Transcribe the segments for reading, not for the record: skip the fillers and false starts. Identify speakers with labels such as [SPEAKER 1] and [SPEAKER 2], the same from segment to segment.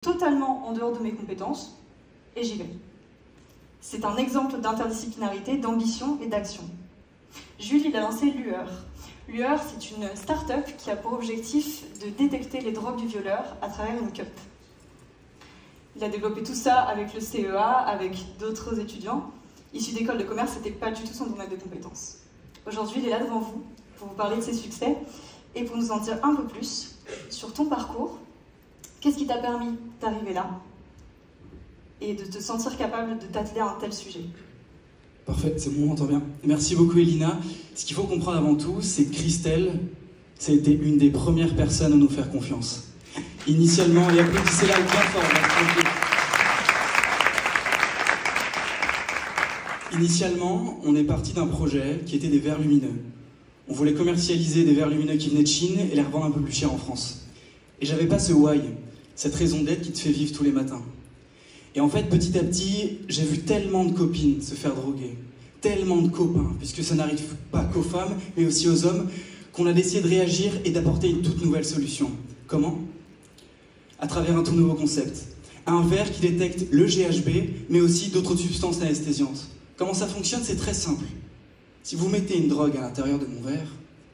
[SPEAKER 1] totalement en dehors de mes compétences, et j'y vais. C'est un exemple d'interdisciplinarité, d'ambition et d'action. Jules, il a lancé Lueur. Lueur, c'est une start-up qui a pour objectif de détecter les drogues du violeur à travers une cup. Il a développé tout ça avec le CEA, avec d'autres étudiants. Issus d'écoles de commerce, c'était pas du tout son domaine de compétences. Aujourd'hui, il est là devant vous pour vous parler de ses succès et pour nous en dire un peu plus sur ton parcours. Qu'est-ce qui t'a permis d'arriver là et de te sentir capable de t'atteler à un tel sujet?
[SPEAKER 2] Parfait, c'est bon, on entend bien. Merci beaucoup Elina. Ce qu'il faut comprendre avant tout, c'est que Christelle, ça a été une des premières personnes à nous faire confiance. Initialement, et applaudissez-la bien fort. Initialement, on est parti d'un projet qui était des verres lumineux. On voulait commercialiser des verres lumineux qui venaient de Chine et les revendre un peu plus cher en France. Et j'avais pas ce why, cette raison d'être qui te fait vivre tous les matins. Et en fait, petit à petit, j'ai vu tellement de copines se faire droguer, tellement de copains, puisque ça n'arrive pas qu'aux femmes, mais aussi aux hommes, qu'on a décidé de réagir et d'apporter une toute nouvelle solution. Comment? À travers un tout nouveau concept. Un verre qui détecte le GHB, mais aussi d'autres substances anesthésiantes. Comment ça fonctionne? C'est très simple. Si vous mettez une drogue à l'intérieur de mon verre,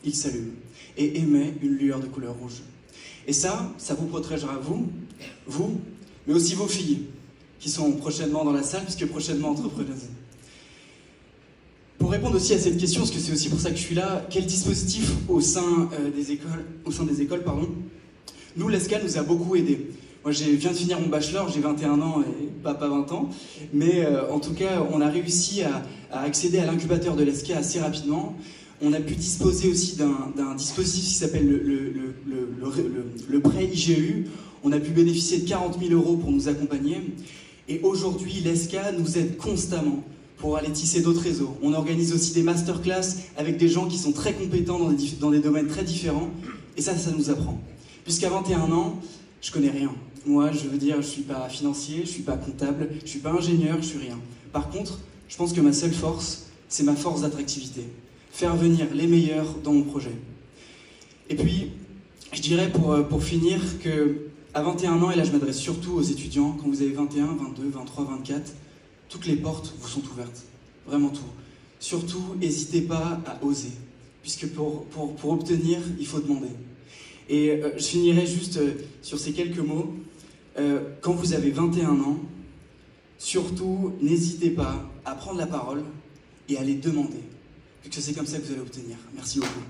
[SPEAKER 2] il s'allume et émet une lueur de couleur rouge. Et ça vous protégera vous, mais aussi vos filles, qui sont prochainement dans la salle, puisque prochainement entrepreneuses. Pour répondre aussi à cette question, parce que c'est aussi pour ça que je suis là, quel dispositif au sein des écoles, nous, l'ESCA nous a beaucoup aidés. Moi, je viens de finir mon bachelor, j'ai 21 ans et pas 20 ans, mais en tout cas, on a réussi à accéder à l'incubateur de l'ESCA assez rapidement. On a pu disposer aussi d'un dispositif qui s'appelle le prêt IGU. On a pu bénéficier de 40 000 € pour nous accompagner. Et aujourd'hui, l'ESCA nous aide constamment pour aller tisser d'autres réseaux. On organise aussi des masterclass avec des gens qui sont très compétents dans des domaines très différents. Et ça nous apprend. Puisqu'à 21 ans, je connais rien. Moi, je veux dire, je suis pas financier, je suis pas comptable, je suis pas ingénieur, je suis rien. Par contre, je pense que ma seule force, c'est ma force d'attractivité. Faire venir les meilleurs dans mon projet. Et puis, je dirais pour finir que à 21 ans, et là je m'adresse surtout aux étudiants, quand vous avez 21, 22, 23, 24, toutes les portes vous sont ouvertes. Vraiment tout. Surtout, n'hésitez pas à oser. Puisque pour obtenir, il faut demander. Et je finirai juste sur ces quelques mots. Quand vous avez 21 ans, surtout, n'hésitez pas à prendre la parole et à les demander. Puisque c'est comme ça que vous allez obtenir. Merci beaucoup.